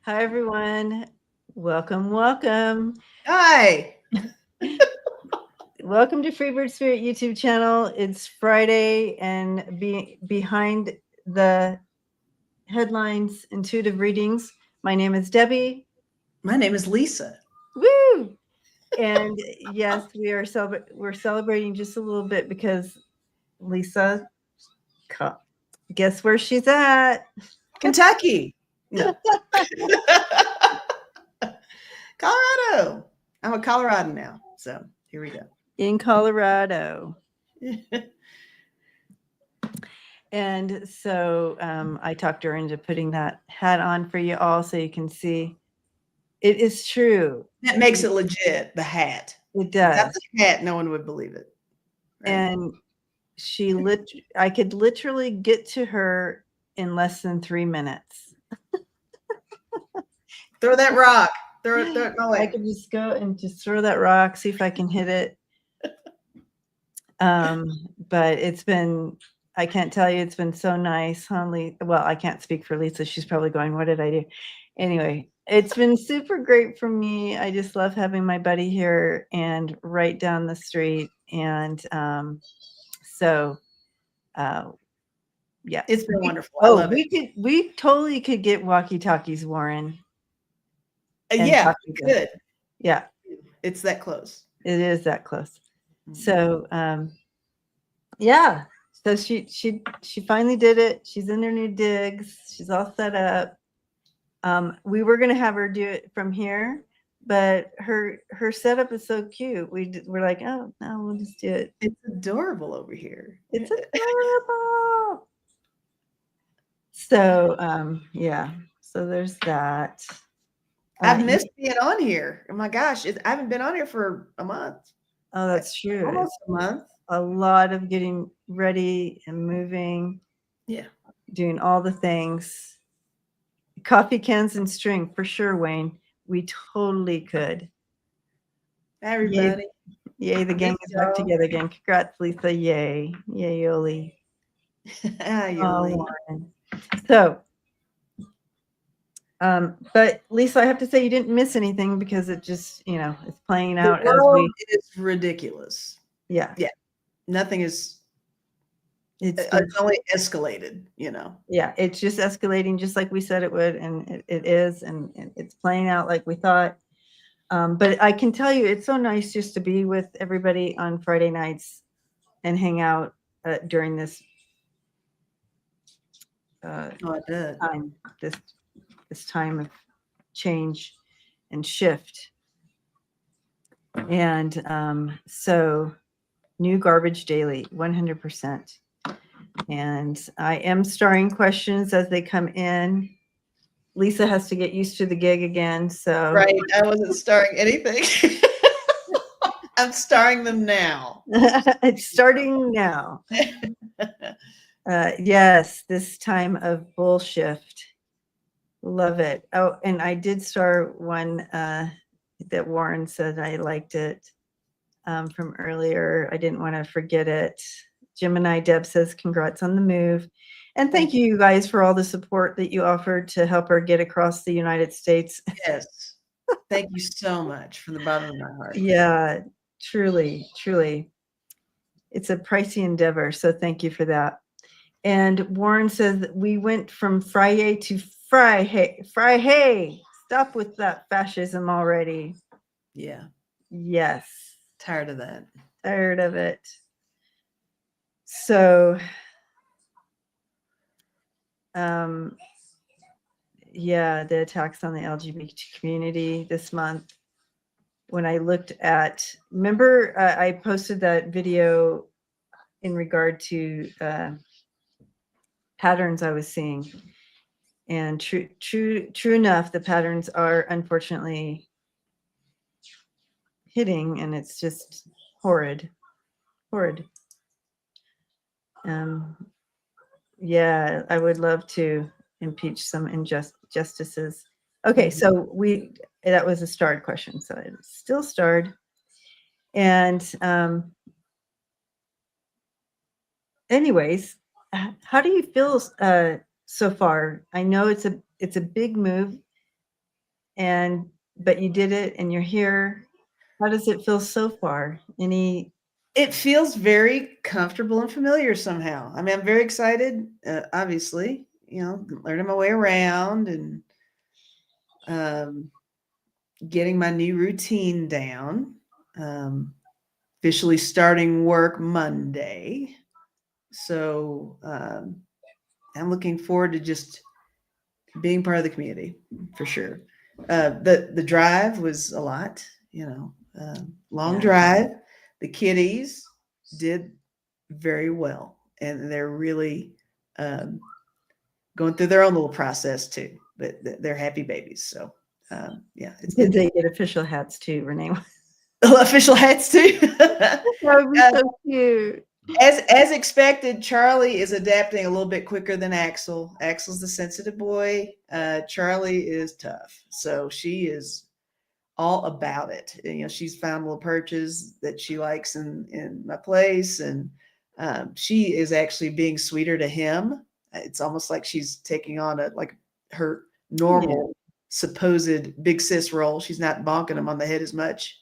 Hi, everyone. Welcome. Hi. Welcome to Freebird Spirit YouTube channel. It's Friday, and behind the headlines, intuitive readings. My name is Debbie. My name is Lisa. Woo! And yes, we're celebrating just a little bit because Lisa, guess where she's at? Kentucky. No. Colorado. I'm a Coloradan now. So here we go. In Colorado. And so I talked her into putting that hat on for you all so you can see. It is true. That makes it legit, the hat. It Without does. the hat, no one would believe it. Right? And I could literally get to her in less than 3 minutes. Throw that rock. Throw it my I way. could just go and just throw that rock, see if I can hit it. But I can't tell you, it's been so nice. Well, I can't speak for Lisa. She's probably going, what did I do? Anyway, it's been super great for me. I just love having my buddy here and right down the street. And so, yeah. It's been wonderful. I love it. We totally could get walkie-talkies, Warren. Yeah, good. Yeah. It's that close. It is that close. So, yeah. So she finally did it. She's in her new digs. She's all set up. We were gonna have her do it from here, but her setup is so cute. We're like, oh no, we'll just do it. It's adorable over here. It's adorable. So yeah. So there's that. I've missed being on here. Oh my gosh, I haven't been on here for a month. Oh, that's true. Almost a month. A lot of getting ready and moving. Yeah. Doing all the things. Coffee cans and string for sure, Wayne. We totally could. Everybody. Yay, the gang is back together again. Congrats, Lisa. Yay. Yay, Yoli. Yoli. So, but Lisa, I have to say you didn't miss anything because it just, it's playing out the world is ridiculous. Yeah. Yeah. Nothing is. It's only escalated, Yeah, it's just escalating just like we said it would, and it is, and it's playing out like we thought. But I can tell you, it's so nice just to be with everybody on Friday nights and hang out during this time, this time of change and shift. And so new garbage daily, 100%. And I am starring questions as they come in. Lisa has to get used to the gig again. So right, I wasn't starring anything. I'm starring them now. It's starting now. Yes, this time of bull shift. Love it. Oh, and I did star one that Warren said I liked it from earlier. I didn't want to forget it. Gemini Deb says, congrats on the move. And thank you guys for all the support that you offered to help her get across the United States. Yes. Thank you so much from the bottom of my heart. Yeah, truly, truly. It's a pricey endeavor. So thank you for that. And Warren says that we went from Friday to Friday. Stop with that fascism already. Yeah. Yes. Tired of that. Tired of it. So, yeah, the attacks on the LGBT community this month. When I looked at, remember, I posted that video in regard to patterns I was seeing, and true enough, the patterns are unfortunately hitting, and it's just horrid. Yeah, I would love to impeach some injustices. Okay, so that was a starred question, so it's still starred. And anyways, how do you feel so far? I know it's a big move. but you did it and you're here. How does it feel so far? It feels very comfortable and familiar somehow. I mean, I'm very excited, obviously, learning my way around and getting my new routine down. Officially starting work Monday. So I'm looking forward to just being part of the community for sure. The drive was a lot, long drive. The kiddies did very well, and they're really going through their own little process too. But they're happy babies. So yeah, it's Did good. they get official hats too, Renee? Official hats too. That would be so cute. As expected, Charlie is adapting a little bit quicker than Axel. Axel's the sensitive boy. Charlie is tough. So she is all about it. She's found little perches that she likes in my place. And she is actually being sweeter to him. It's almost like she's taking on her normal supposed big sis role. She's not bonking him on the head as much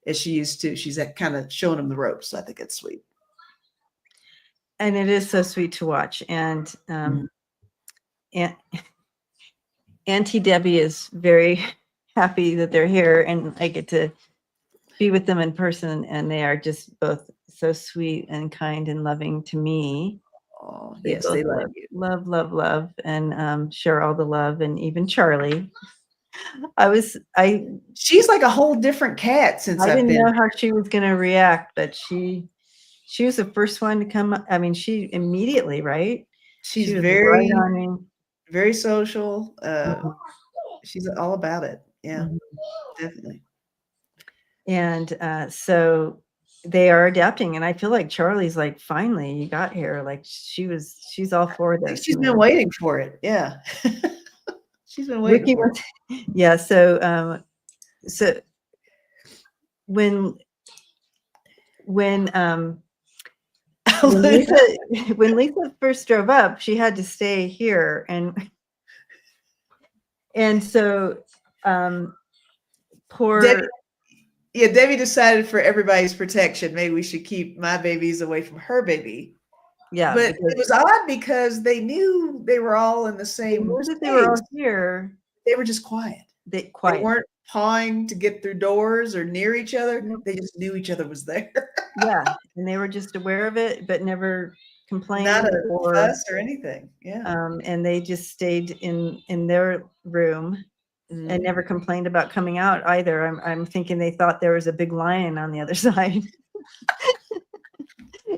as she used to. She's kind of showing him the ropes. So I think it's sweet. And it is so sweet to watch. And Auntie Debbie is very happy that they're here and I get to be with them in person. And they are just both so sweet and kind and loving to me. Oh, yes, they love you. Love, and share all the love. And even Charlie. She's like a whole different cat since I didn't know how she was going to react, but she was the first one to come. I mean, she immediately, right? She's very, very social. She's all about it. Yeah, definitely. And so they are adapting, and I feel like Charlie's like, finally, you got here. Like she's all for this. She's been waiting for it. Yeah, she's been waiting for it. Yeah. So when Lisa first drove up, she had to stay here, and so poor Debbie decided for everybody's protection, maybe we should keep my babies away from her baby. Yeah, but it was odd because they knew they were all in the same. They knew that they were all here. They were just quiet. They weren't pawing to get through doors or near each other. They just knew each other was there. Yeah, and they were just aware of it, but never complained or fuss or anything. Yeah. And they just stayed in their room and never complained about coming out either. I'm thinking they thought there was a big lion on the other side.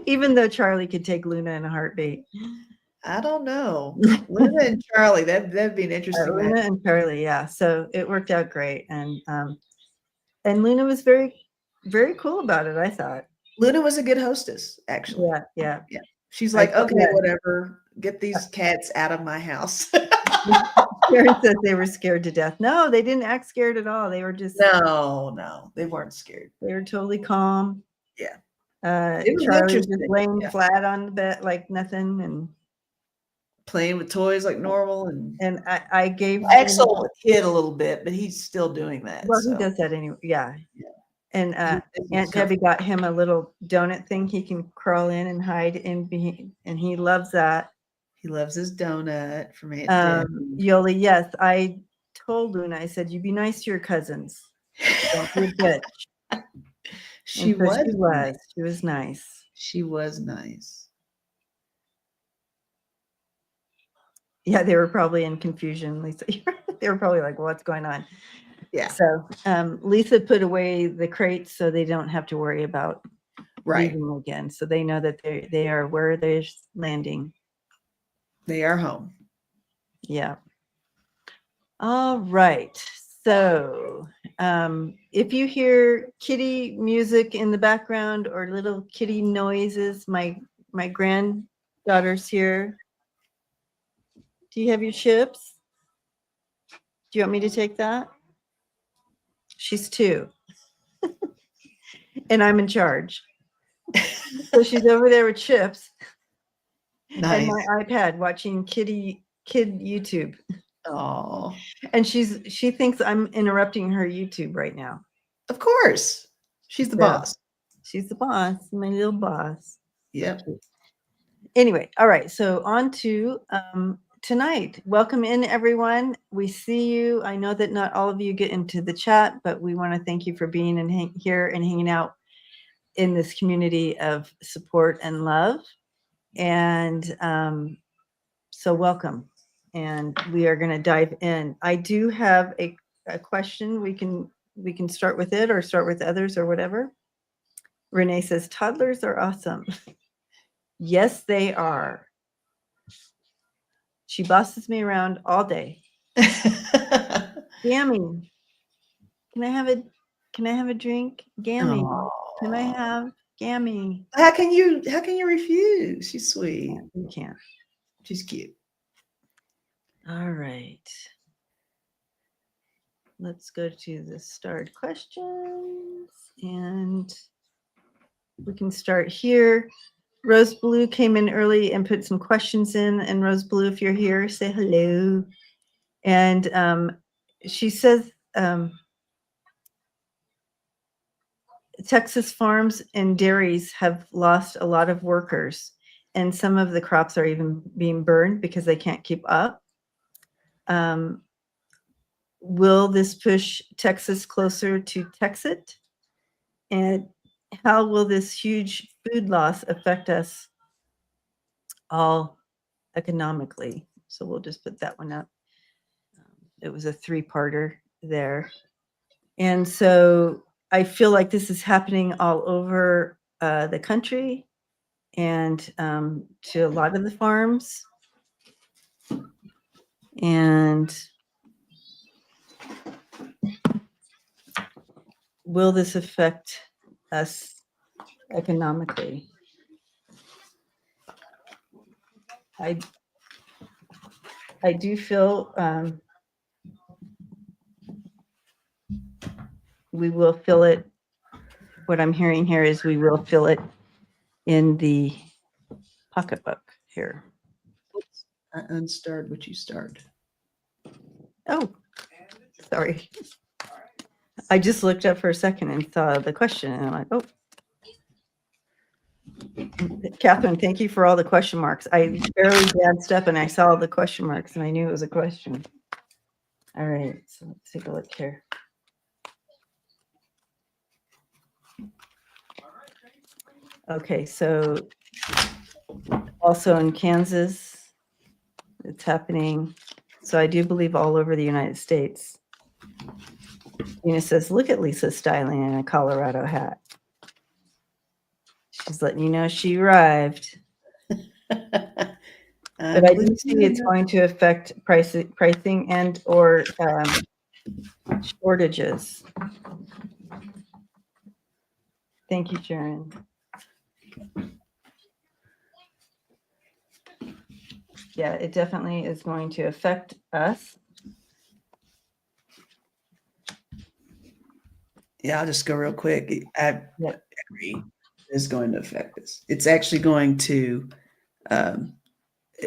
Even though Charlie could take Luna in a heartbeat. I don't know. Luna and Charlie, that'd be an interesting Luna and Charlie, yeah. So it worked out great. And Luna was very, very cool about it, I thought. Luna was a good hostess, actually. Yeah. She's like, okay, whatever. Get these cats out of my house. Karen says they were scared to death. No, they didn't act scared at all. They were just no, they weren't scared. They were totally calm. Yeah. Charlie was just laying flat on the bed like nothing and playing with toys like normal. And I gave Axel a kid a little bit, but he's still doing that. Well, he does that anyway. Yeah. And Aunt Debbie got him a little donut thing he can crawl in and hide in behind, and he loves that. He loves his donut from Aunt Debbie. Yoli, yes, I told Luna, I said, you be nice to your cousins. Don't be a bitch. She was nice. She was nice. Yeah, they were probably in confusion, Lisa. They were probably like, what's going on? Yeah. So Lisa put away the crates so they don't have to worry about leaving again. So they know that they are where they're landing. They are home. Yeah. All right. So if you hear kitty music in the background or little kitty noises, my granddaughter's here. Do you have your chips? Do you want me to take that? She's 2. And I'm in charge. So she's over there with chips. Nice. And my iPad watching kid YouTube. Oh, And she thinks I'm interrupting her YouTube right now. of course. She's the Yeah. boss. She's the boss, my little boss. Yep. Anyway, all right. So on to tonight. Welcome in, everyone. We see you. I know that not all of you get into the chat, but we want to thank you for being here and hanging out in this community of support and love. And so welcome. And we are going to dive in. I do have a question. We can start with it or start with others or whatever. Renee says, toddlers are awesome. Yes, they are. She bosses me around all day. Gammy, can I have a drink? Gammy, can I have Gammy? How can you refuse? She's sweet. You can't. She's cute. All right. Let's go to the starred questions and we can start here. Rose Blue came in early and put some questions in. And Rose Blue, if you're here, say hello. And she says, Texas farms and dairies have lost a lot of workers, and some of the crops are even being burned because they can't keep up. Will this push Texas closer to Texit? And how will this huge food loss affect us all economically? So we'll just put that one up. It was a three-parter there. And so I feel like this is happening all over the country and to a lot of the farms. And will this affect us economically? I do feel we will feel it. What I'm hearing here is we will feel it in the pocketbook here. Oops. I unstarred what you starred. Oh, sorry. I just looked up for a second and saw the question and I'm like, oh. Catherine, thank you for all the question marks. I barely glanced up and I saw the question marks and I knew it was a question. All right, so let's take a look here. Okay, so also in Kansas, it's happening. So I do believe all over the United States. Tina says, look at Lisa styling in a Colorado hat. She's letting you know she arrived. But I do see it's going to affect pricing and or shortages. Thank you, Sharon. Yeah, it definitely is going to affect us. Yeah, I'll just go real quick. I agree. It's going to affect us. It's actually going to.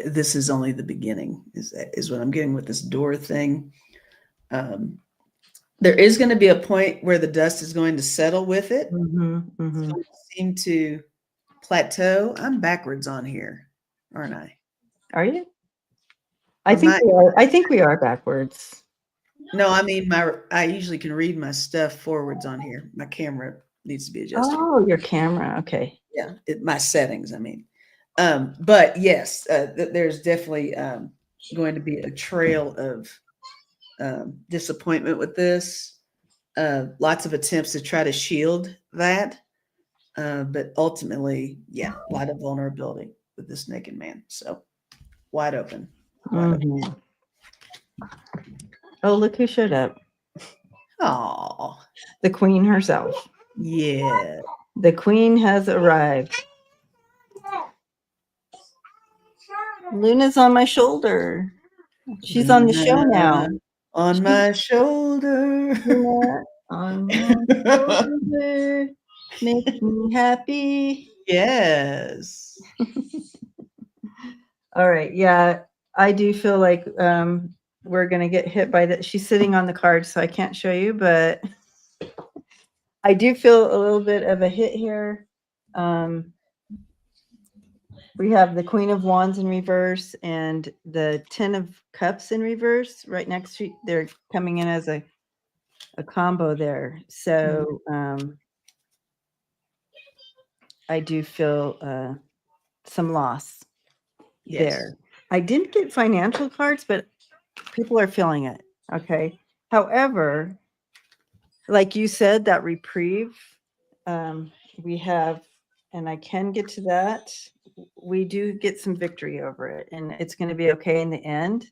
This is only the beginning. Is what I'm getting with this door thing. There is going to be a point where the dust is going to settle with it. Mm-hmm, mm-hmm. It's going to seem to plateau. I'm backwards on here, aren't I? Are you? I think we are backwards. No, I mean I usually can read my stuff forwards on here. My camera needs to be adjusted. Oh, your camera. Okay. Yeah, my settings, I mean. But yes, there's definitely going to be a trail of disappointment with this. Lots of attempts to try to shield that. But ultimately, yeah, a lot of vulnerability with this naked man. So wide open. Mm-hmm. Oh, look who showed up. Oh, the queen herself. Yeah. The queen has arrived. Luna's on my shoulder. She's on the show now. On my shoulder. Luna on my shoulder. Make me happy. Yes. All right. Yeah, I do feel like we're going to get hit by that. She's sitting on the card, so I can't show you, but I do feel a little bit of a hit here. We have the Queen of Wands in reverse and the 10 of Cups in reverse right next to, they're coming in as a combo there. So I do feel some loss there. I didn't get financial cards, but people are feeling it. Okay. However, like you said, that reprieve, we have, and I can get to that. We do get some victory over it, and it's going to be okay in the end.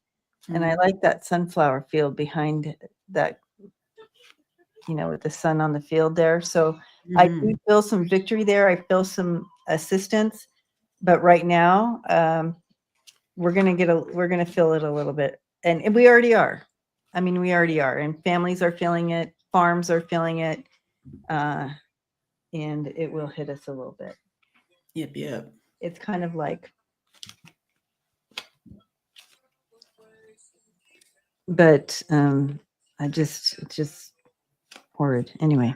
And I like that sunflower field behind that, with the sun on the field there. So I do feel some victory there. I feel some assistance, but right now, we're going to feel it a little bit. And we already are. I mean, we already are. And families are feeling it. Farms are feeling it. And it will hit us a little bit. Yep. It's kind of like, but it's just horrid. Anyway,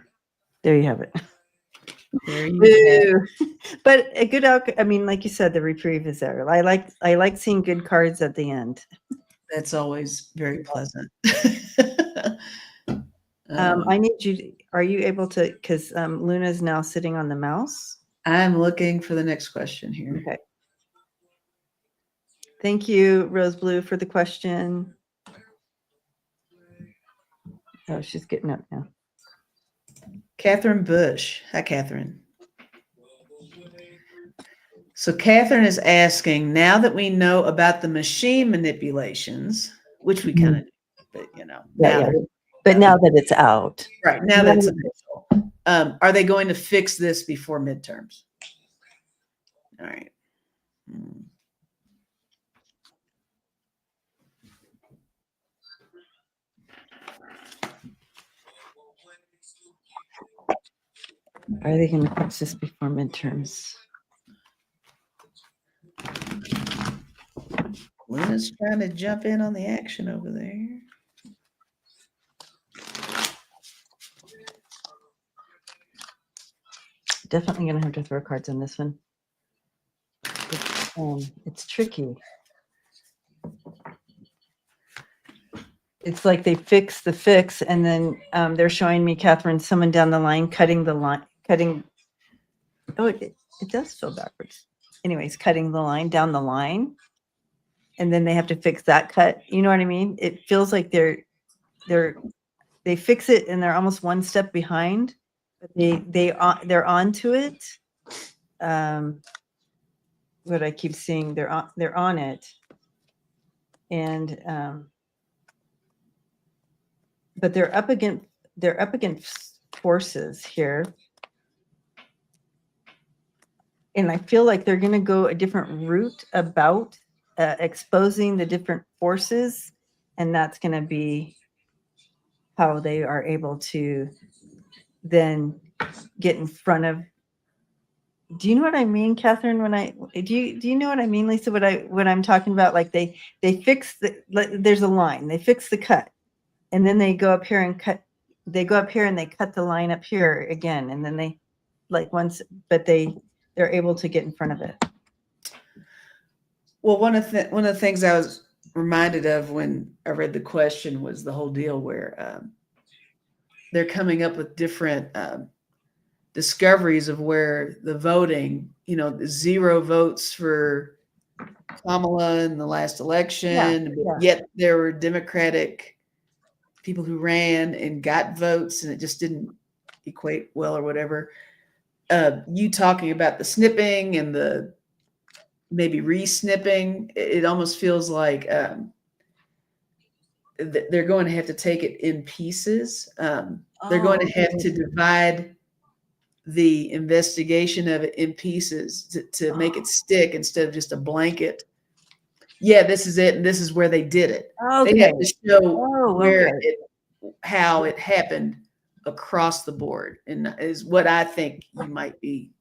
there you have it. There you go. But a good outcome. I mean, like you said, the reprieve is there. I like seeing good cards at the end. That's always very pleasant. I need you. Are you able to? Because Luna's now sitting on the mouse. I'm looking for the next question here. Okay. Thank you, Rose Blue, for the question. Oh, she's getting up now. Catherine Bush. Hi, Catherine. So Catherine is asking, now that we know about the machine manipulations, which we kind of do, but now that it's out. Right, now that it's official. Are they going to fix this before midterms? All right. Are they going to fix this before midterms? Luna's trying to jump in on the action over there. Definitely going to have to throw cards on this one. It's tricky. It's like they fix the fix, and then they're showing me, Catherine, someone down the line cutting. Oh, it does feel backwards. Anyways, cutting the line down the line, and then they have to fix that cut. You know what I mean? It feels like they fix it and they're almost one step behind, but they're onto it. What I keep seeing, they're on it, and but they're up against forces here. And I feel like they're going to go a different route about exposing the different forces. And that's going to be how they are able to then get in front of. Do you know what I mean, Catherine? Do you know what I mean, Lisa? What I'm talking about? Like they fix there's a line, they fix the cut, and then they go up here and cut. They go up here and they cut the line up here again, and then they they're able to get in front of it. Well, one of the things I was reminded of when I read the question was the whole deal where they're coming up with different discoveries of where the voting, 0 votes for Kamala in the last election, yet there were Democratic people who ran and got votes, and it just didn't equate well or whatever. You talking about the snipping and the maybe re-snipping, it almost feels like they're going to have to take it in pieces. They're going to have to divide the investigation of it in pieces to make it stick instead of just a blanket. Yeah, this is it, and this is where they did it. Okay. They have to show how it happened across the board, and is what I think you might be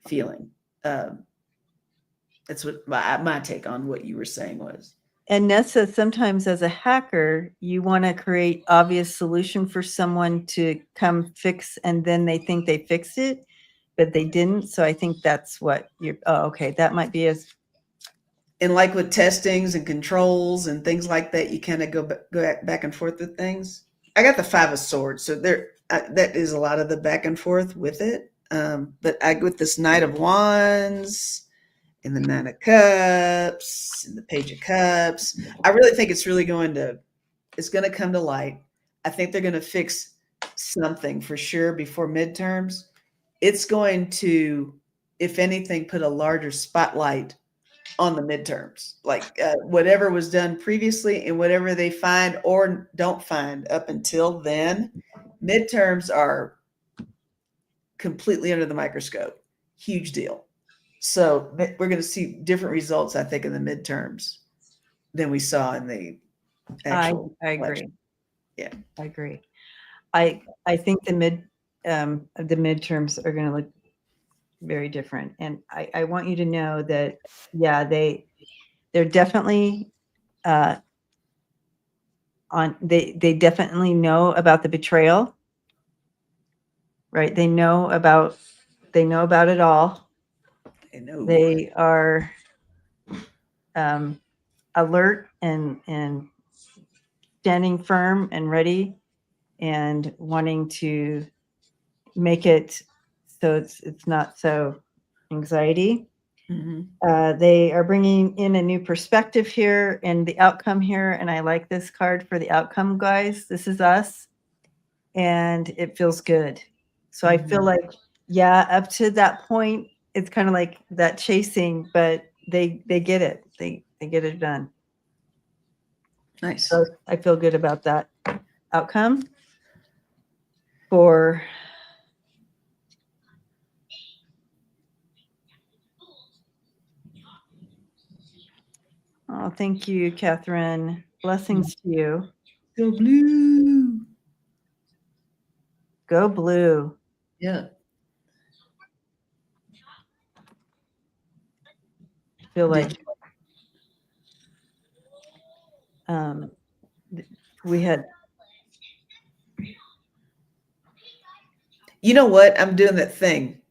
feeling. That's what my take on what you were saying was. And Nessa, sometimes as a hacker, you want to create obvious solution for someone to come fix, and then they think they fixed it, but they didn't. So I think that's what you're, oh, okay. That might be as, And like with testings and controls and things like that, you kind of go back and forth with things. I got the 5 of Swords, so that is a lot of the back and forth with it. But with this Knight of Wands and the 9 of Cups and the Page of Cups, I really think it's going to come to light. I think they're going to fix something for sure before midterms. It's going to, if anything, put a larger spotlight on the midterms, like whatever was done previously and whatever they find or don't find up until then. Midterms are completely under the microscope. Huge deal. So we're going to see different results, I think, in the midterms than we saw in the actual I agree. election. Yeah, I agree. I think the midterms are going to look very different. And I want you to know that, yeah, they're definitely they definitely know about the betrayal, right? They know about it all. I know. They are alert and standing firm and ready and wanting to make it so it's not so anxiety. Mm-hmm. They are bringing in a new perspective here and the outcome here. And I like this card for the outcome, guys. This is us. And it feels good. So I feel like, yeah, up to that point, it's kind of like that chasing, but they get it. They get it done. Nice. So I feel good about that outcome for oh, thank you, Catherine. Blessings to you. Go blue. Go blue. Yeah. I feel like we had. You know what? I'm doing that thing.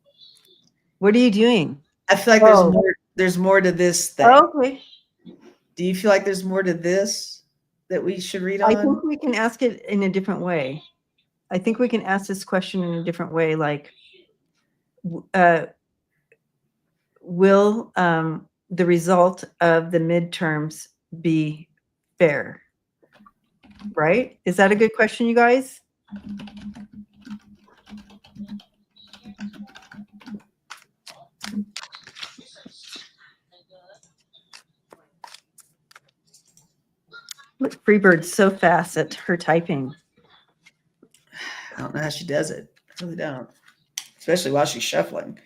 What are you doing? I feel like there's more to this thing. Oh, okay. Do you feel like there's more to this that we should read I on? think we can ask it in a different way. I think we can ask this question in a different way, like, will the result of the midterms be fair? Right? Is that a good question, you guys? Look, Freebird's so fast at her typing. I don't know how she does it. I really don't. Especially while she's shuffling.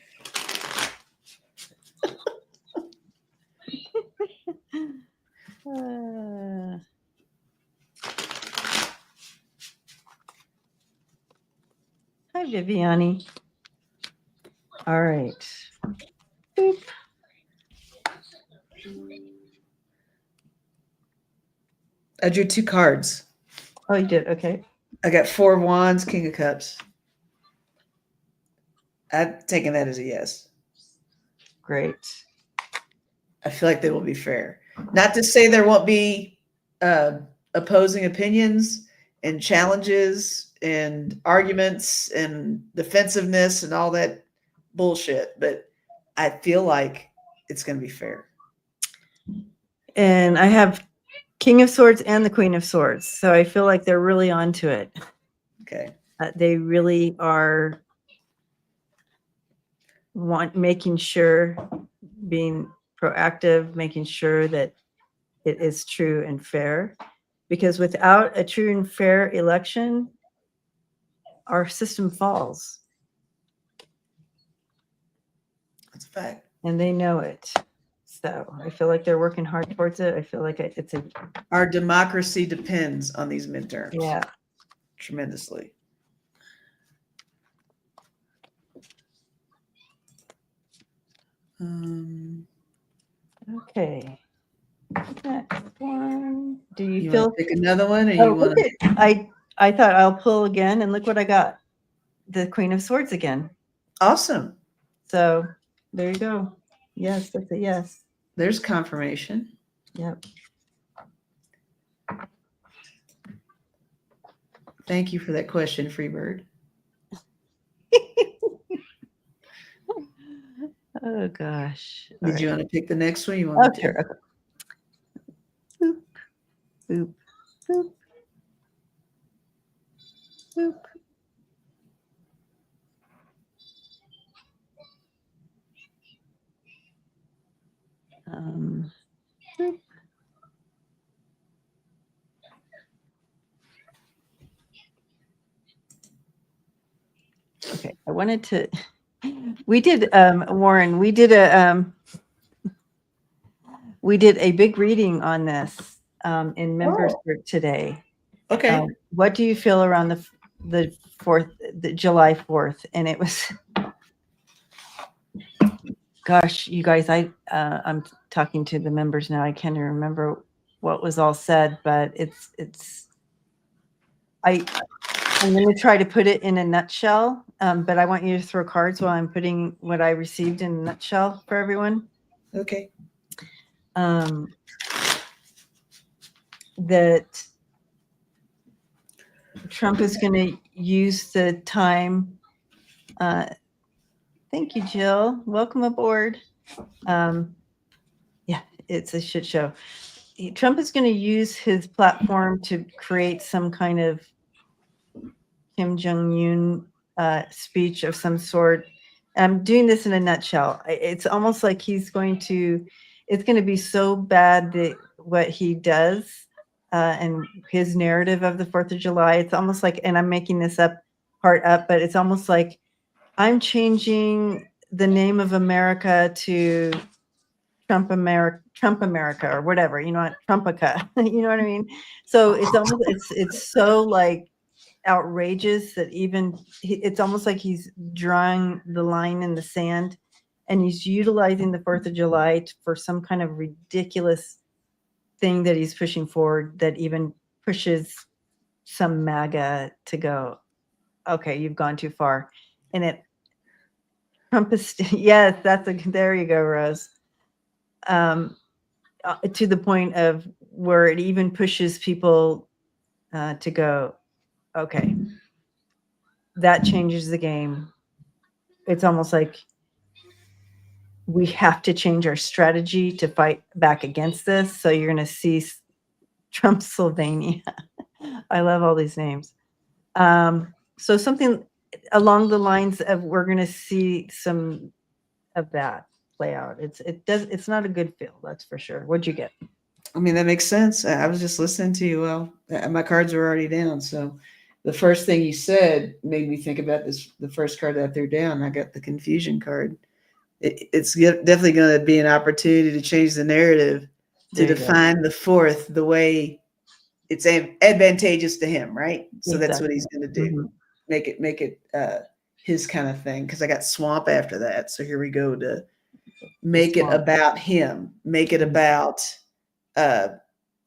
Hi, Viviani. All right. Boop. I drew 2 cards. Oh, you did? Okay. I got 4 of Wands, King of Cups. I'm taking that as a yes. Great. I feel like they will be fair. Not to say there won't be opposing opinions and challenges and arguments and defensiveness and all that bullshit, but I feel like it's going to be fair. And I have King of Swords and the Queen of Swords. So I feel like they're really onto it. Okay. They really are making sure, being proactive, making sure that it is true and fair. Because without a true and fair election, our system falls. That's a fact. And they know it. So I feel like they're working hard towards it. I feel like it's a. Our democracy depends on these midterms. Yeah. Tremendously. Okay. Next one. Do you You feel? want to pick another one, or Oh, you want look at, I thought I'll pull again, and look what I got. The Queen of Swords again. Awesome. So there you go. Yes, that's a yes. There's confirmation. Yep. Thank you for that question, Freebird. Oh gosh. Did you want to pick the next one? You want me to? Sure. Okay. Boop, boop, boop, boop. Boop. Okay, I wanted to. We did, Warren. We did a big reading on this in members group today. Okay. What do you feel around the July 4th? And it was, gosh, you guys, I'm talking to the members now. I can't even remember what was all said, but I'm going to try to put it in a nutshell, but I want you to throw cards while I'm putting what I received in a nutshell for everyone. Okay. That Trump is going to use the time. Thank you, Jill. Welcome aboard. Yeah, it's a shit show. Trump is going to use his platform to create some kind of Kim Jong-un speech of some sort. I'm doing this in a nutshell. It's almost like it's going to be so bad that what he does and his narrative of the 4th of July, it's almost like, and I'm making this part up, but it's almost like I'm changing the name of America to Trump America or whatever, Trumpica, you know what I mean? So it's almost, it's so like outrageous that even it's almost like he's drawing the line in the sand, and he's utilizing the 4th of July for some kind of ridiculous thing that he's pushing forward that even pushes some MAGA to go, okay, you've gone too far. And Trump is, yes, there you go, Rose. To the point of where it even pushes people to go, okay, that changes the game. It's almost like we have to change our strategy to fight back against this. So you're going to see Trump Sylvania. I love all these names. So something along the lines of we're going to see some of that play out. It's not a good feel, that's for sure. What'd you get? I mean, that makes sense. I was just listening to you. Well, my cards were already down. So the first thing you said made me think about the first card that I threw down. I got the confusion card. It's definitely going to be an opportunity to change the narrative, to define the 4th the way it's advantageous to him, right? So that's what he's going to do. Mm-hmm. Make it his kind of thing. Because I got swamp after that. So here we go to make it about him. Make it about the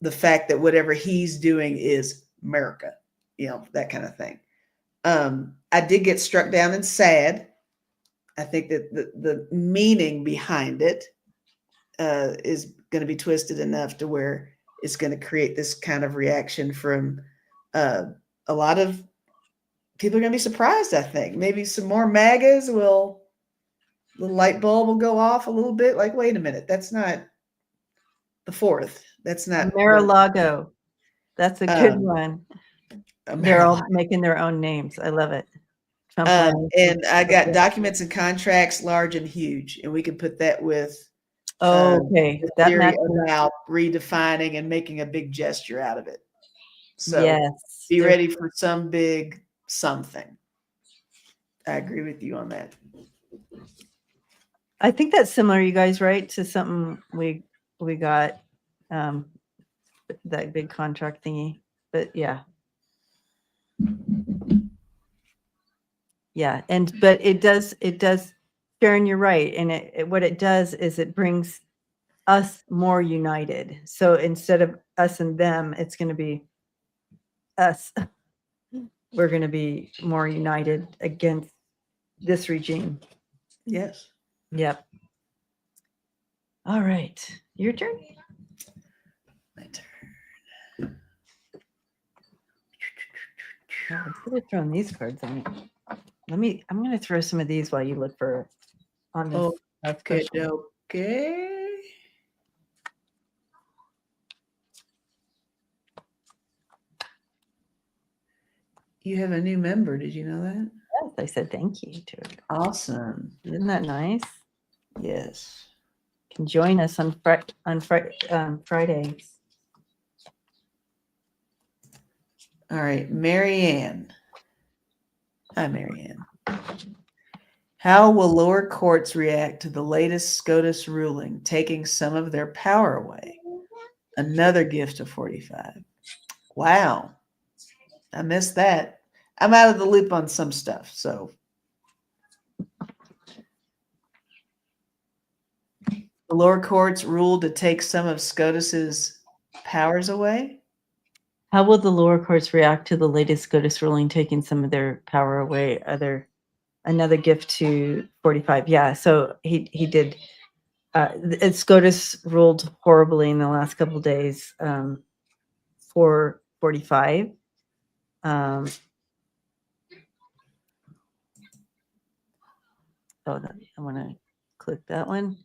fact that whatever he's doing is America, that kind of thing. I did get struck down and sad. I think that the meaning behind it is going to be twisted enough to where it's going to create this kind of reaction from a lot of people. Are going to be surprised. I think maybe some more MAGAs the light bulb will go off a little bit. Like, wait a minute, that's not the 4th. That's not Mar-a-Lago. That's a good one. They're all making their own names. I love it. And I got documents and contracts large and huge, and we can put that with okay, the theory about redefining and making a big gesture out of it. So yes, be ready for some big something. I agree with you on that. I think that's similar, you guys, right, to something we got, that big contract thingy. But yeah. Yeah, but it does, Sharon, you're right. And what it does is it brings us more united. So instead of us and them, it's going to be us. We're going to be more united against this regime. Yes. Yep. All right. Your turn. My turn. Oh, I could have thrown these cards on. I'm going to throw some of these while you look for on this. Okay. Okay. You have a new member. Did you know that? Yes, I said thank you to her. Awesome. Isn't that nice? Yes. Can join us on Fridays. All right. Marianne. Hi, Marianne. How will lower courts react to the latest SCOTUS ruling, taking some of their power away? Another gift of 45. Wow. I missed that. I'm out of the loop on some stuff. So the lower courts ruled to take some of SCOTUS's powers away. How will the lower courts react to the latest SCOTUS ruling taking some of their power away? Another gift to 45. Yeah, so he did. SCOTUS ruled horribly in the last couple of days for 45. I want to click that one.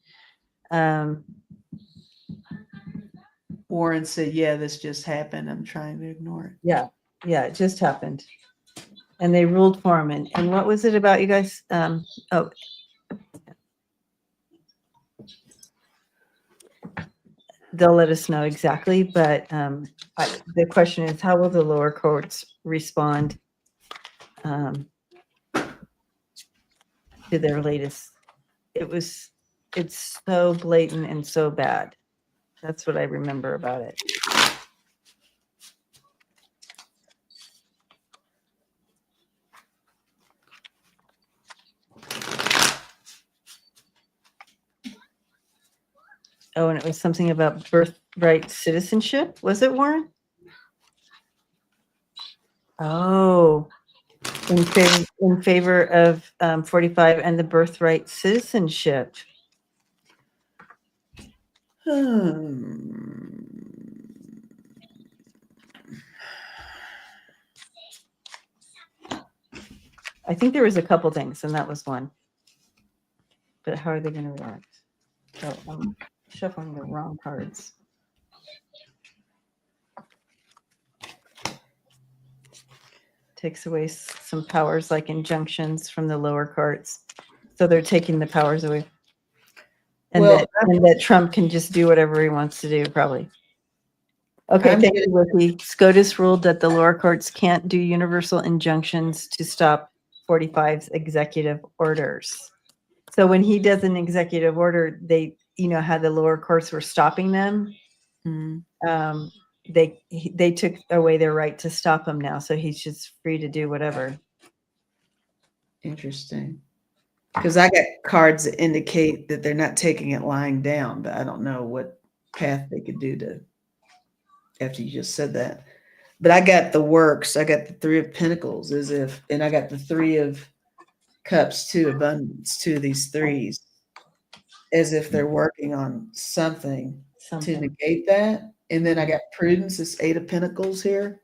Warren said, yeah, this just happened. I'm trying to ignore it. Yeah, it just happened. And they ruled for him. And what was it about, you guys? They'll let us know exactly, but the question is, how will the lower courts respond to their latest? It's so blatant and so bad. That's what I remember about it. Oh, and it was something about birthright citizenship. Was it, Warren? Oh, in favor of 45 and the birthright citizenship. I think there was a couple things, and that was one. But how are they going to react? Oh, I'm shuffling the wrong cards. Takes away some powers like injunctions from the lower courts. So they're taking the powers away. And, that Trump can just do whatever he wants to do, probably. Okay, thank you, Wiki. SCOTUS ruled that the lower courts can't do universal injunctions to stop 45's executive orders. So when he does an executive order, they, how the lower courts were stopping them. Mm-hmm. They took away their right to stop him now, so he's just free to do whatever. Interesting. Because I got cards that indicate that they're not taking it lying down, but I don't know what path they could do to, after you just said that. But I got the works. I got the 3 of Pentacles and I got the 3 of Cups, 2 abundance, 2 of these 3s, as if they're working on something to negate that. And then I got Prudence, this 8 of Pentacles here.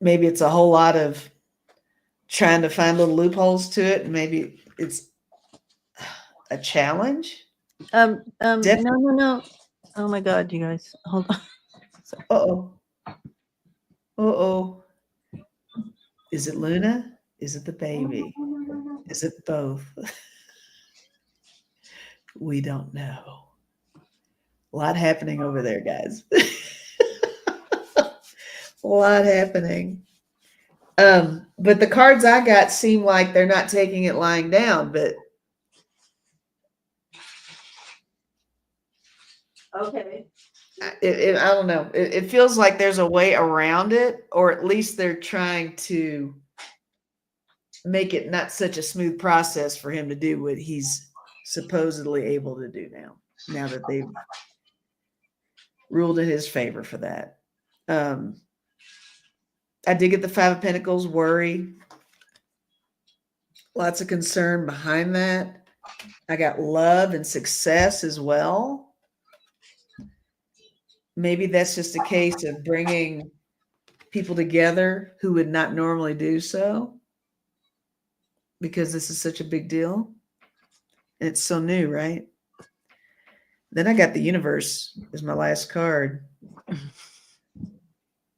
Maybe it's a whole lot of trying to find little loopholes to it. Maybe it's a challenge. No. Oh my God, you guys, hold on. Uh-oh. Is it Luna? Is it the baby? Is it both? We don't know. A lot happening over there, guys. A lot happening. But the cards I got seem like they're not taking it lying down, but Okay. I don't know. It feels like there's a way around it, or at least they're trying to make it not such a smooth process for him to do what he's supposedly able to do now that they've ruled in his favor for that. I did get the Five of Pentacles, worry. Lots of concern behind that. I got love and success as well. Maybe that's just a case of bringing people together who would not normally do so because this is such a big deal. And it's so new, right? Then I got the universe as my last card.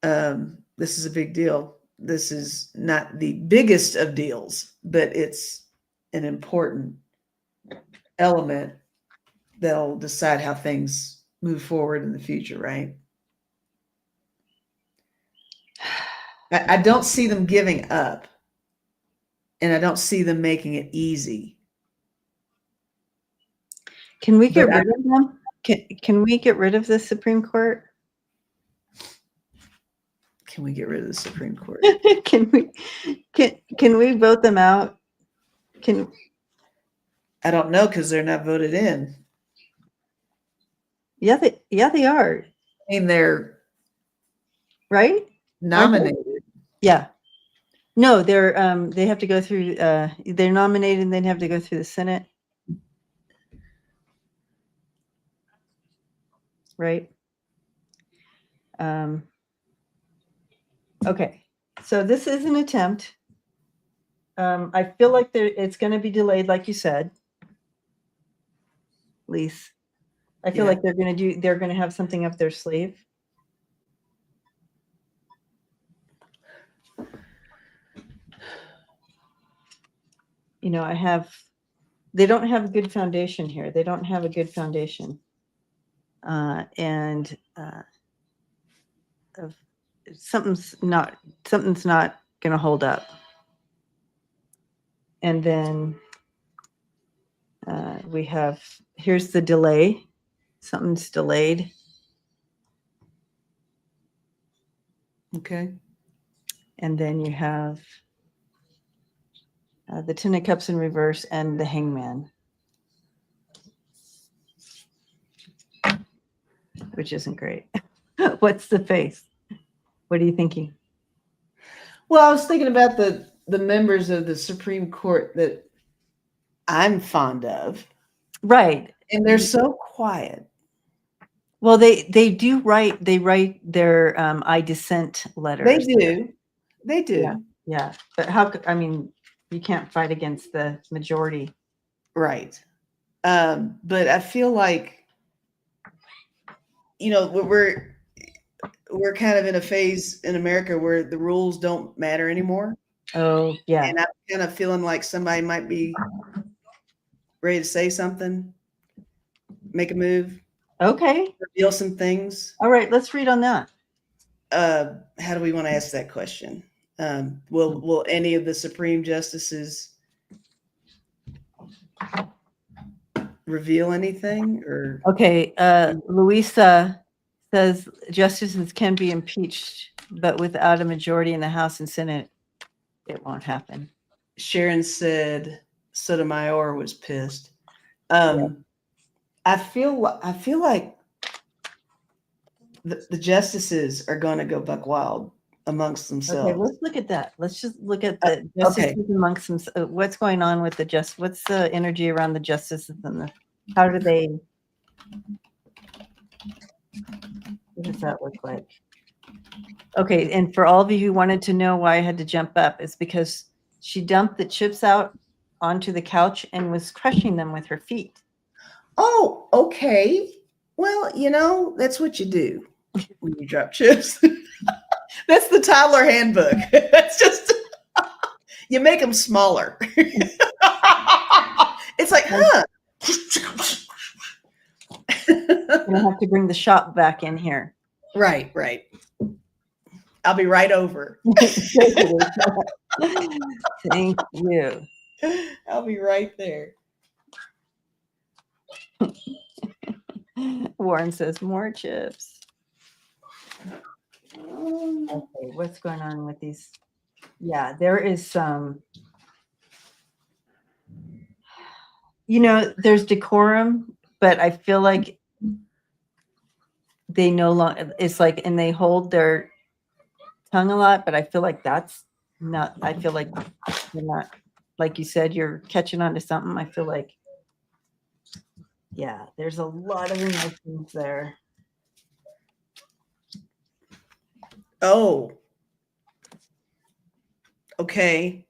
This is a big deal. This is not the biggest of deals, but it's an important element that'll decide how things move forward in the future, right? I don't see them giving up, and I don't see them making it easy. Can we get rid of them? Can we get rid of the Supreme Court? Can we get rid of the Supreme Court? Can we vote them out? I don't know because they're not voted in. Yeah, they are. I mean, they're right. Nominated. Yeah. No, they're they have to go through. They're nominated, and then have to go through the Senate. Right. Okay, so this is an attempt. I feel like it's going to be delayed, like you said, Lise. I feel like they're going to have something up their sleeve. You know, they don't have a good foundation here. They don't have a good foundation. And something's not going to hold up. And then here's the delay. Something's delayed. Okay. And then you have the Ten of Cups in reverse and the Hangman, which isn't great. What's the face? What are you thinking? Well, I was thinking about the members of the Supreme Court that I'm fond of. Right. And they're so quiet. Well, they do write. They write their I dissent letters. They do. Yeah. But I mean, you can't fight against the majority. Right. But I feel like, you know, we're kind of in a phase in America where the rules don't matter anymore. Oh, yeah. And I'm kind of feeling like somebody might be ready to say something, make a move. Okay. Reveal some things. All right. Let's read on that. How do we want to ask that question? Will any of the Supreme Justices reveal anything? Or okay, Louisa says justices can be impeached, but without a majority in the House and Senate, it won't happen. Sharon said Sotomayor was pissed. I feel like the justices are going to go buck wild amongst themselves. Okay, let's look at that. Let's just look at the justices amongst them. What's going on with what's the energy around the justices and how do they, what does that look like? Okay, and for all of you who wanted to know why I had to jump up, it's because she dumped the chips out onto the couch and was crushing them with her feet. Oh, okay. Well, you know, that's what you do when you drop chips. That's the toddler handbook. That's just, you make them smaller. It's like, huh. I'm gonna have to bring the shop back in here. Right. I'll be right over. Thank you. I'll be right there. Warren says more chips. Okay, what's going on with these? Yeah, there is some. there's decorum, but I feel like they no longer, it's like, and they hold their tongue a lot, but I feel like that's not, I feel like you're not, like you said, you're catching on to something. I feel like, yeah, there's a lot of emotions there. Oh, okay.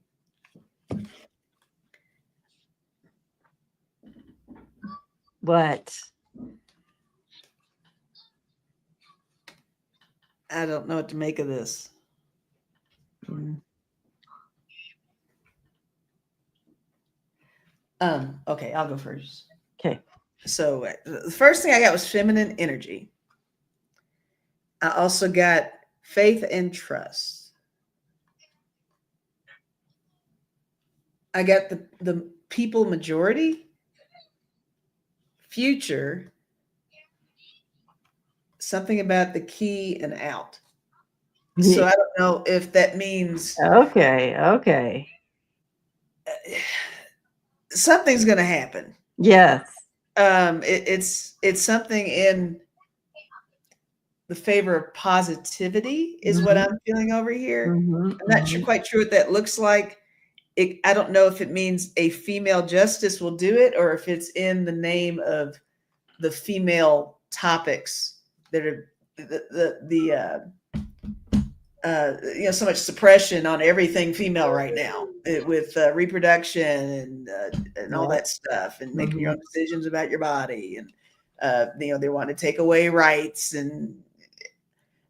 What? I don't know what to make of this. Mm. Okay, I'll go first. Okay. So the first thing I got was feminine energy. I also got faith and trust. I got the people majority, future, something about the key and out. So I don't know if that means Okay. something's going to happen. Yes. It's something in the favor of positivity is what I'm feeling over here. I'm not quite sure what that looks like. I don't know if it means a female justice will do it or if it's in the name of the female topics that are so much suppression on everything female right now with reproduction and all that stuff and making your own decisions about your body and they want to take away rights and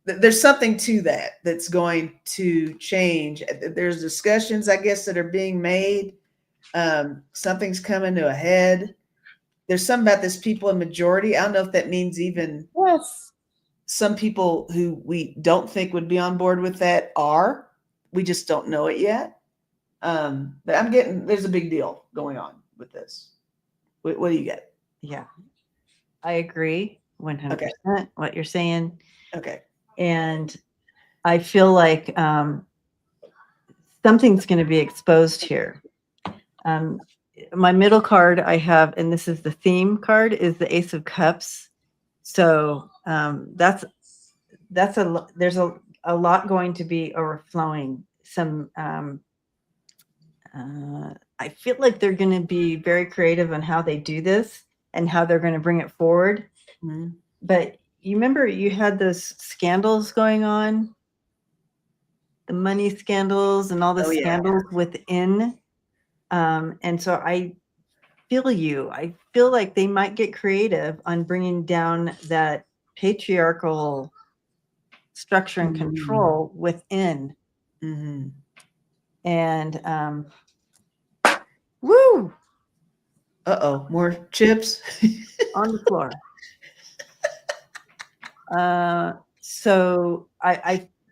there's something to that that's going to change. There's discussions, I guess, that are being made. Something's coming to a head. There's something about this people in majority. I don't know if that means even some people who we don't think would be on board with that are. We just don't know it yet. But there's a big deal going on with this. What do you get? Yeah, I agree 100% what you're saying. Okay. And I feel like something's going to be exposed here. My middle card I have, and this is the theme card, is the Ace of Cups. So there's a lot going to be overflowing. Some I feel like they're going to be very creative on how they do this and how they're going to bring it forward. Mm-hmm. But you remember you had those scandals going on, the money scandals and all the scandals within. And so I feel like they might get creative on bringing down that patriarchal structure and control within. Mm-hmm. And woo! Uh-oh, more chips on the floor. So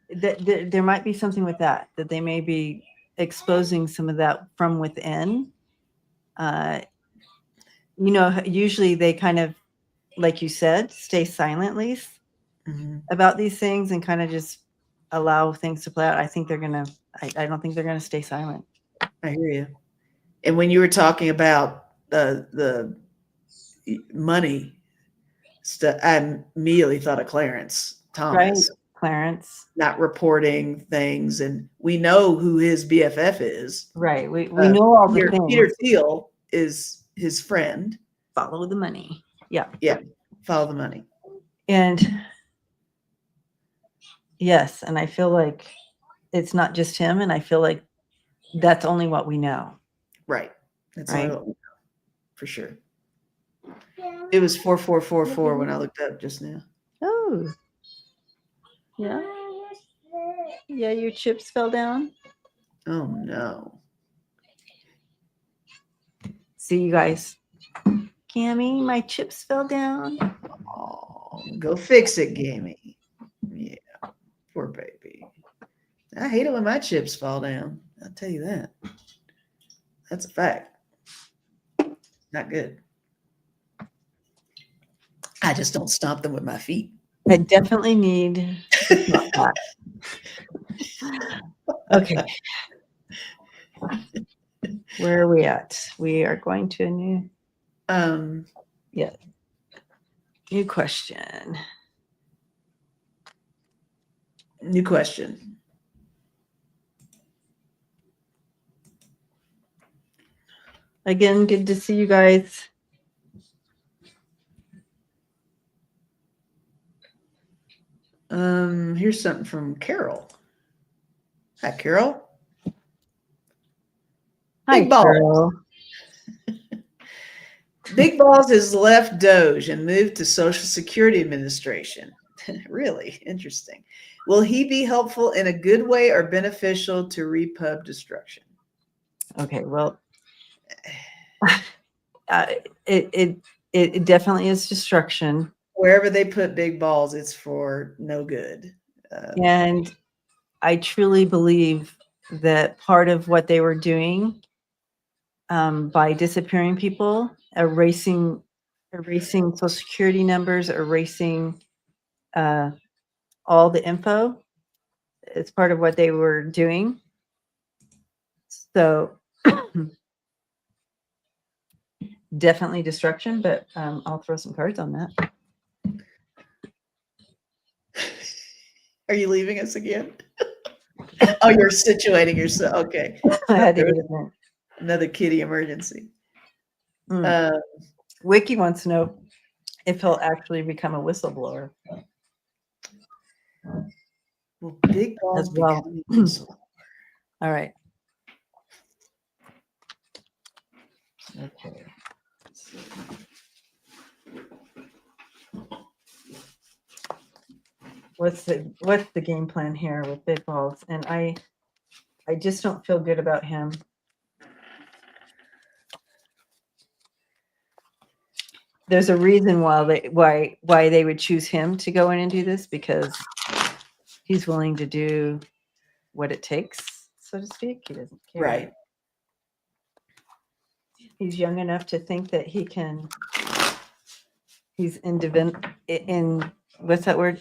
there might be something with that they may be exposing some of that from within. Usually they kind of, like you said, stay silently about these things and kind of just allow things to play out. I think they're gonna. I don't think they're gonna stay silent. I hear you. And when you were talking about the money stuff, I immediately thought of Clarence Thomas. Right. Clarence not reporting things, and we know who his BFF is. Right. We know all the things. Peter Thiel is his friend. Follow the money. Yeah. Yeah. Follow the money. And yes, and I feel like it's not just him, and I feel like that's only what we know. Right. That's only what we know, for sure. It was 4444 when I looked up just now. Oh. Yeah. Yeah, your chips fell down. Oh no. See you guys. Gammy, my chips fell down. Oh, go fix it, Gammy. Yeah. Poor baby. I hate it when my chips fall down. I'll tell you that. That's a fact. Not good. I just don't stomp them with my feet. I definitely need to stop that. Okay. Where are we at? We are going to a new. Yeah. New question. New question. Again, good to see you guys. Here's something from Carol. Hi, Carol. Hi, Big Balls. Carol. Big Balls has left Doge and moved to Social Security Administration. Really interesting. Will he be helpful in a good way or beneficial to repub destruction? Okay, well, it definitely is destruction. Wherever they put Big Balls, it's for no good. And I truly believe that part of what they were doing by disappearing people, erasing social security numbers, erasing all the info, it's part of what they were doing. So definitely destruction, but I'll throw some cards on that. Are you leaving us again? Oh, you're situating yourself. Okay. I had to get it in. Another kitty emergency. Wiki wants to know if he'll actually become a whistleblower. Well, Big Balls As well. becoming a whistleblower. All right. Okay. What's the game plan here with Big Balls? And I just don't feel good about him. There's a reason why they would choose him to go in and do this, because he's willing to do what it takes, so to speak. He doesn't care. Right. He's young enough to think that he can. He's in what's that word?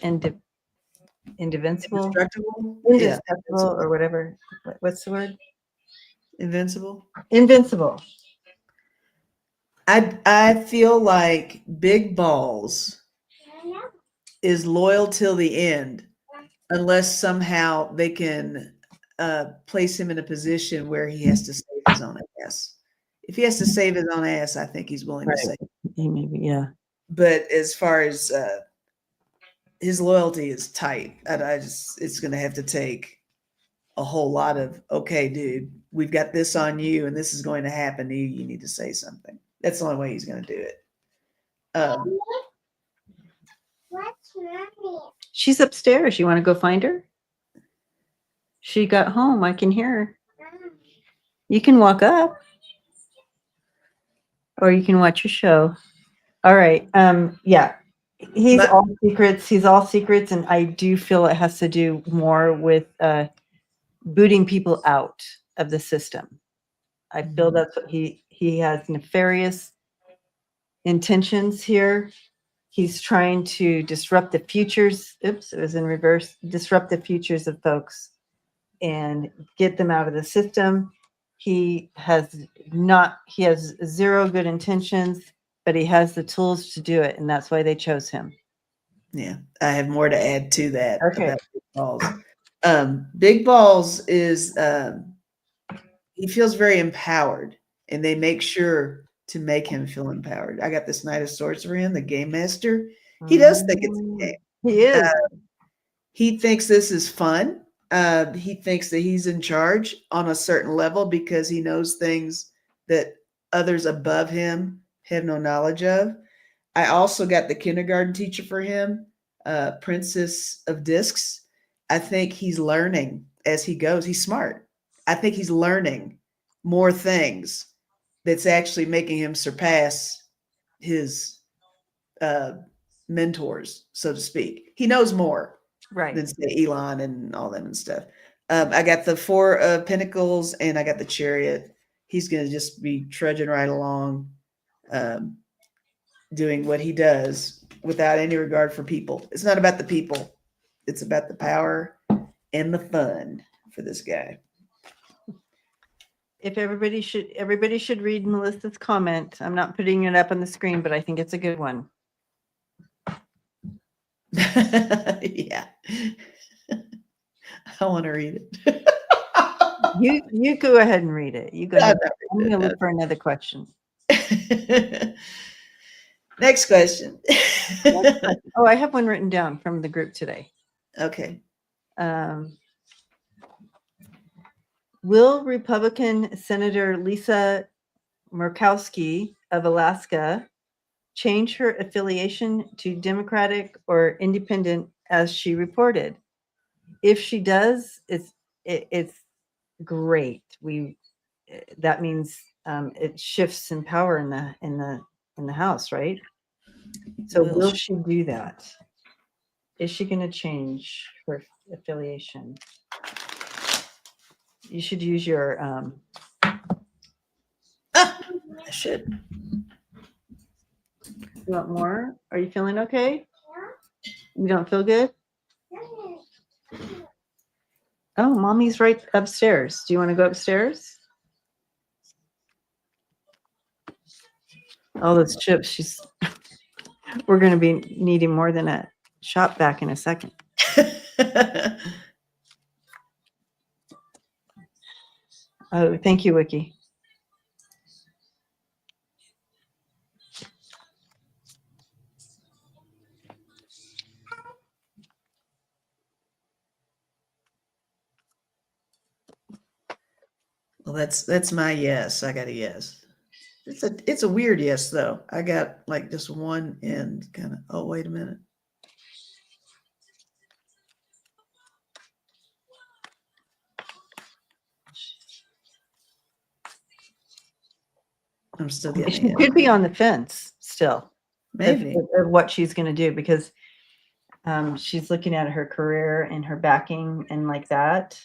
Indivisible? Indestructible? Indestructible, Yeah. or whatever. What's the word? Invincible? Invincible. I feel like Big Balls is loyal till the end, unless somehow they can place him in a position where he has to save his own ass. If he has to save his own ass, I think he's willing to save. He maybe, yeah. But as far as his loyalty is tight, and it's going to have to take a whole lot of, okay, dude, we've got this on you, and this is going to happen to you. You need to say something. That's the only way he's going to do it. What's Mommy? She's upstairs. You want to go find her? She got home. I can hear her. You can walk up, or you can watch your show. All right. Yeah. He's all secrets. He's all secrets, and I do feel it has to do more with booting people out of the system. I feel that's what he has nefarious intentions here. He's trying to disrupt the futures. Oops, it was in reverse. Disrupt the futures of folks and get them out of the system. He has zero good intentions, but he has the tools to do it, and that's why they chose him. Yeah, I have more to add to that. Okay. About Big Balls. Big Balls is he feels very empowered, and they make sure to make him feel empowered. I got this Knight of Swords for him, the game master. He does think it's a game. He is. He thinks this is fun. He thinks that he's in charge on a certain level because he knows things that others above him have no knowledge of. I also got the kindergarten teacher for him, Princess of Discs. I think he's learning as he goes. He's smart. I think he's learning more things that's actually making him surpass his mentors, so to speak. He knows more than, say, Elon and all them and stuff. I got the Four of Pentacles and I got the Chariot. He's going to just be trudging right along, doing what he does without any regard for people. It's not about the people. It's about the power and the fun for this guy. if everybody should read Melissa's comment. I'm not putting it up on the screen, but I think it's a good one. Yeah. I want to read it. You go ahead and read it. You go I'm ahead. not I'm reading gonna look for another question. it. Next question. Oh, I have one written down from the group today. Okay. Will Republican Senator Lisa Murkowski of Alaska change her affiliation to Democratic or Independent as she reported? If she does, it's great. That means it shifts in power in the House, right? So will she do that? Is she going to change her affiliation? You should use your I should. you want more? Are you feeling okay? You don't feel good? Oh, mommy's right upstairs. Do you want to go upstairs? All those chips, we're going to be needing more than a shop vac in a second. Oh, thank you, Wiki. Well, that's my yes. I got a yes. It's a weird yes though. I got like just one end kind of. Oh, wait a minute. I'm still getting She it. could be on the fence still Maybe. of what she's going to do, because she's looking at her career and her backing and like that.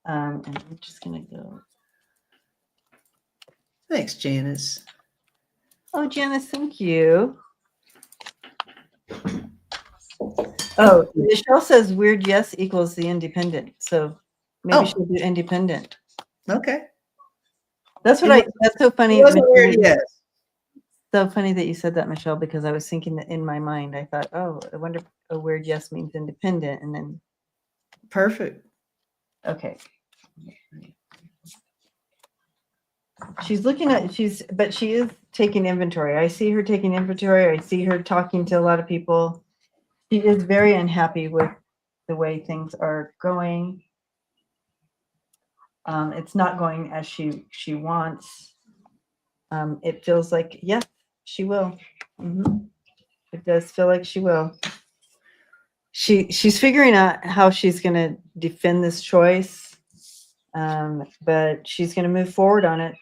And I'm just going to go. Thanks, Janice. Oh, Janice, thank you. Oh, Michelle says weird yes equals the independent. So maybe she'll do independent. Okay. That's so funny. It wasn't weird yes. So funny that you said that, Michelle, because I was thinking that in my mind, I thought, oh, I wonder if a weird yes means independent. And then. Perfect. Okay. But she is taking inventory. I see her taking inventory. I see her talking to a lot of people. She is very unhappy with the way things are going. It's not going as she wants. It feels like, yes, she will. It does feel like she will. She's figuring out how she's going to defend this choice, but she's going to move forward on it.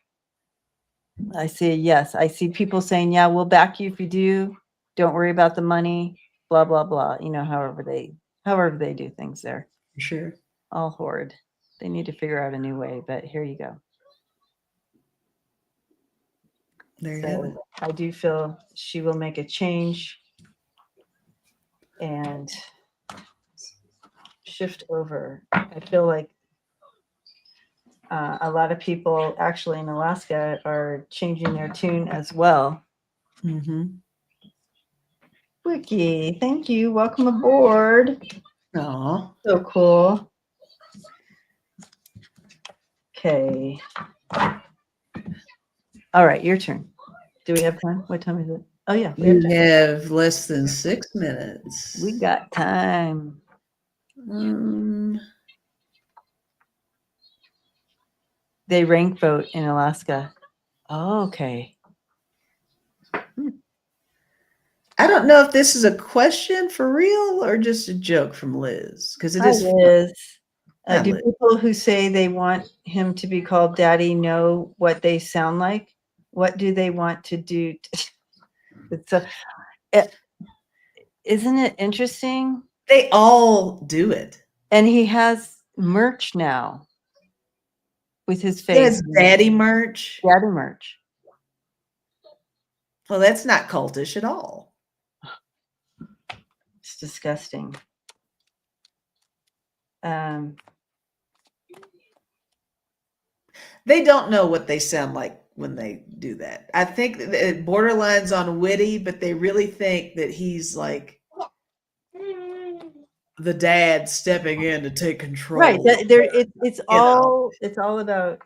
I see a yes. I see people saying, yeah, we'll back you if you do. Don't worry about the money, blah, blah, blah. You know, however they do things there. Sure. All horrid. They need to figure out a new way, but here you go. There you have it. I do feel she will make a change and shift over. I feel like a lot of people actually in Alaska are changing their tune as well. Wiki, thank you. Welcome aboard. Aw. So cool. Okay. All right, your turn. Do we have time? What time is it? Oh, yeah. You have less than 6 minutes. We got time. They rank vote in Alaska. Oh, okay. I don't know if this is a question for real or just a joke from Liz, because it is. Liz. Hi, Do Liz. people who say they want him to be called daddy know what they sound like? What do they want to do? Isn't it interesting? They all do it. And he has merch now with his face. He has daddy merch. Daddy merch. Well, that's not cultish at all. It's disgusting. They don't know what they sound like when they do that. I think that it borderlines on witty, but they really think that he's like the dad stepping in to take control. Right. It's know. it's all about.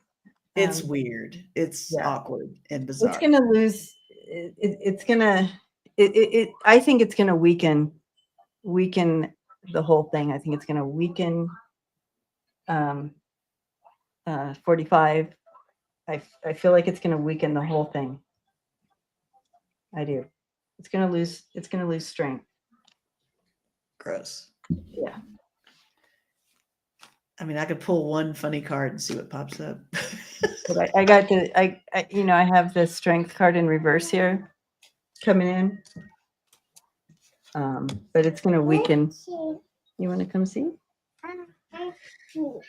It's weird. It's yeah. awkward and bizarre. It's gonna lose. It's gonna. I think it's gonna weaken the whole thing. I think it's gonna weaken 45. I feel like it's gonna weaken the whole thing. I do. It's gonna lose strength. Gross. Yeah. I mean, I could pull one funny card and see what pops up. But I got I have the strength card in reverse here coming in. But it's gonna weaken. You want to come see? Well,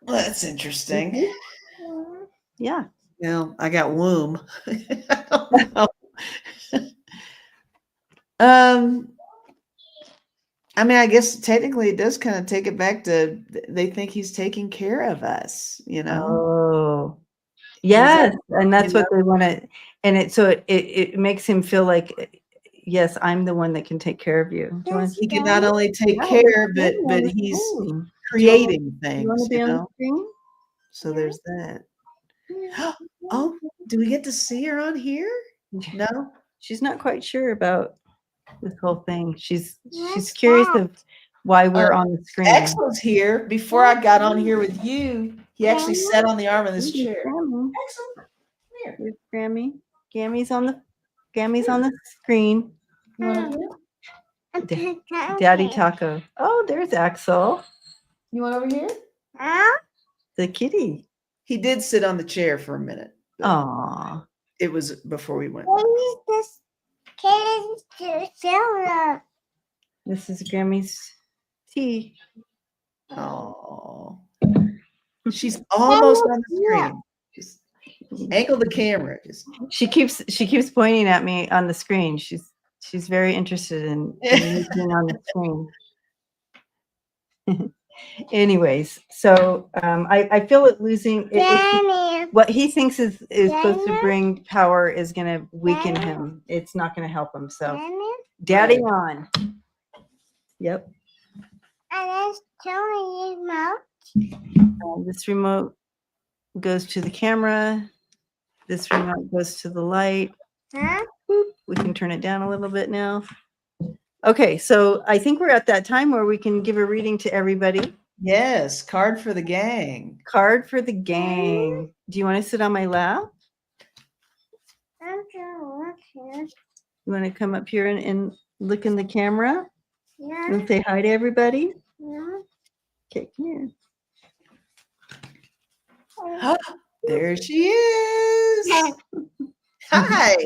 that's interesting. Yeah. Well, I got womb. I don't know. I mean, I guess technically it does kind of take it back to they think he's taking care of us, you know? Oh, yes. And that's what they want to, and it makes him feel like, yes, I'm the one that can take care of you. Do you want to He can not only take care, but he's creating things, you want to be on the screen? So there's that. Oh, do we get to see her on here? No? She's not quite sure about this whole thing. She's curious of why we're on the screen. Axel's here. Before I got on here with you, he actually sat on the arm of this chair. Grammy. Axel, come here. Here's Grammy. Gammy's on the screen. You want over here? Daddy Taco. Oh, there's Axel. You want over here? The kitty. He did sit on the chair for a minute. Aw. It was before we went. This is Grammy's tea. Oh, she's almost on the screen. Just angle the camera. She keeps pointing at me on the screen. She's very interested in being on the screen. Anyways, so I feel it losing. What he thinks is supposed to bring power is going to weaken him. It's not going to help him. So, Daddy on. Yep. This remote goes to the camera. This remote goes to the light. Boop. We can turn it down a little bit now. Okay, so I think we're at that time where we can give a reading to everybody. Yes, card for the gang. Card for the gang. Do you want to sit on my lap? You want to come up here and look in the camera and say hi to everybody? Okay, come here. There she is. Hi.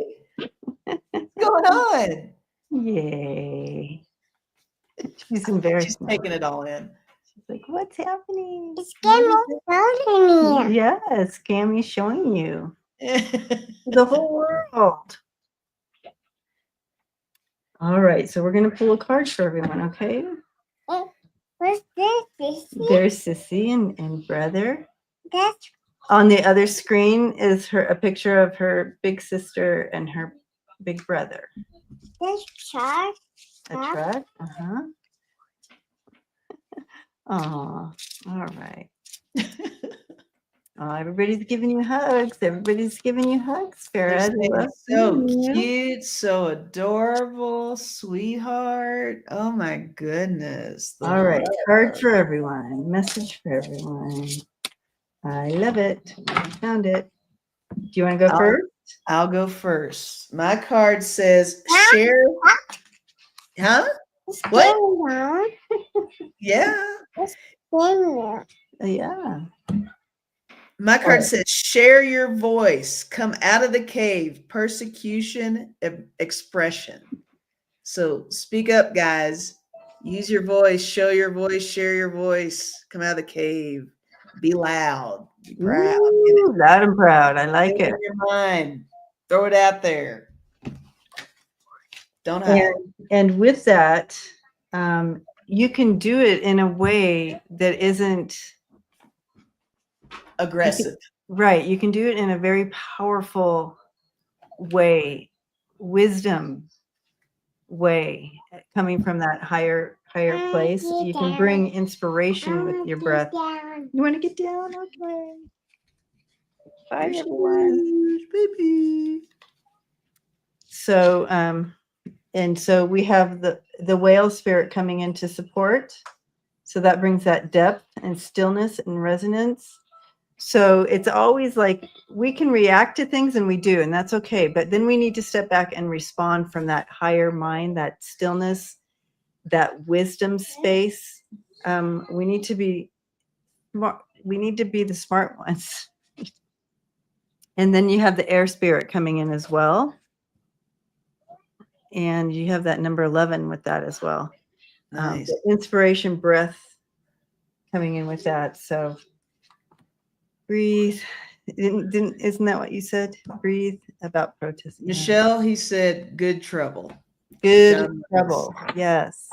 What's going on? Yay. She's embarrassed. She's taking it all in. She's like, what's happening? It's Gammy me. Yes, Gammy's showing you the whole world. All right, so we're going to pull a card for everyone, okay? What's this? Sissy? There's Sissy and brother. That's On the other screen is a picture of her big sister and her big brother. this chart. A truck? Uh-huh. Oh, all right. Oh, everybody's giving you hugs. Everybody's giving you hugs, Farah. They love So seeing you. cute, so adorable, sweetheart. Oh my goodness. The All right, love. card for everyone. Message for everyone. I love it. I found it. Do you want to go first? I'll go first. My card says share. Huh? What? Yeah. Yeah. My card says share your voice. Come out of the cave. Persecution expression. So speak up, guys. Use your voice. Show your voice. Share your voice. Come out of the cave. Be loud. Be proud. Ooh, loud and proud. I like Get it. in your mind. Throw it out there. Don't hide. And with that, you can do it in a way that isn't aggressive. Right. You can do it in a very powerful way, wisdom way, coming from that higher place. You can bring inspiration with your breath. You want to get down? Okay. Bye, everyone. Baby. So, and so we have the whale spirit coming in to support. So that brings that depth and stillness and resonance. So it's always like we can react to things, and we do, and that's okay. But then we need to step back and respond from that higher mind, that stillness, that wisdom space. We need to be smart. We need to be the smart ones. And then you have the air spirit coming in as well. And you have that number 11 with that as well. Nice. The inspiration breath coming in with that. So breathe. Isn't that what you said? Breathe about protesting. Michelle, he said, good trouble. Good John trouble. Yes.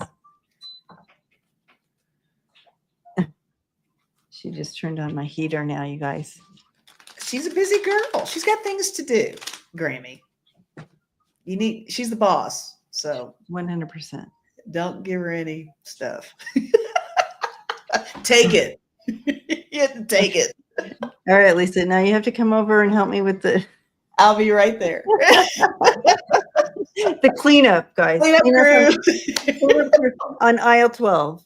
She just turned on my heater now, you guys. She's a busy girl. She's got things to do, Grammy. She's the boss. So 100%. don't give her any stuff. Take it. You have to take it. All right, Lisa. Now you have to come over and help me with the I'll be right there. the cleanup, guys. Clean up Cleanup crew. on aisle 12.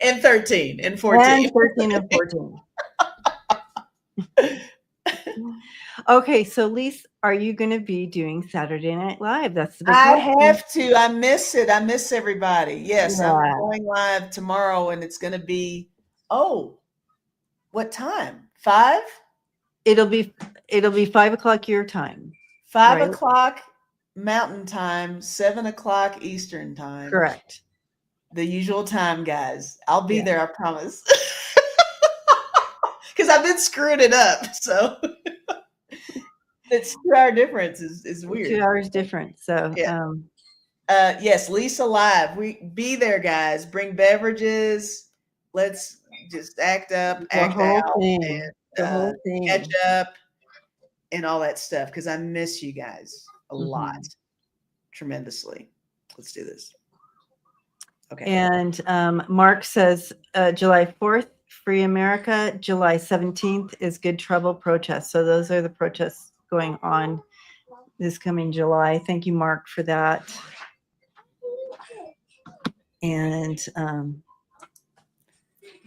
And 13 and 14. And 13 and 14. Okay, so Lisa, are you going to be doing Saturday Night Live? That's the big I question. have to. I miss it. I miss everybody. Yes, Yeah. I'm going live tomorrow, and it's going to be, what time? 5? It'll be 5 o'clock your time. 5 Right. o'clock Mountain Time, 7 o'clock Eastern Time. Correct. The usual time, guys. I'll be Yeah. there, I promise. Because I've been screwing it up. So it's 2-hour difference is weird. 2 hours different. So Yeah. Yes, Lisa Live. We be there, guys. Bring beverages. Let's just act up, act out, the whole thing. catch up, and all that stuff. Because I miss you guys a lot, tremendously. Let's do this. Okay. And Mark says July 4th, Free America. July 17th is Good Trouble protest. So those are the protests going on this coming July. Thank you, Mark, for that. And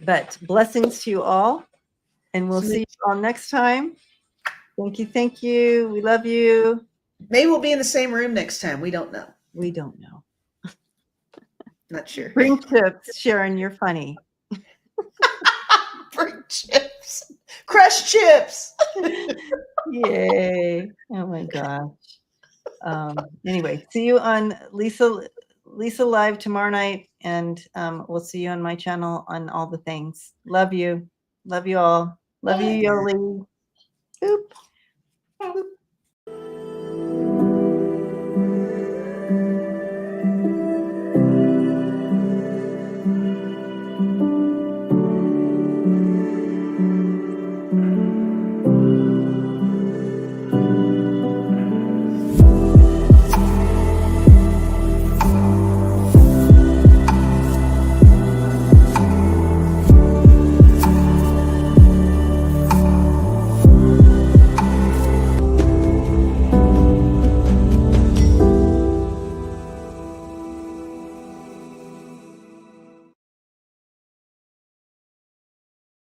but blessings to you all, and we'll see you all next time. Thank you. Thank you. We love you. Maybe we'll be in the same room next time. We don't know. We don't know. Not sure. Bring chips, Sharon. You're funny. Bring chips. Crushed chips. Yay. Oh my gosh. Anyway, see you on Lisa Live tomorrow night, and we'll see you on my channel on all the things. Love you. Love you all. Love you, Yoli. Boop. Boop.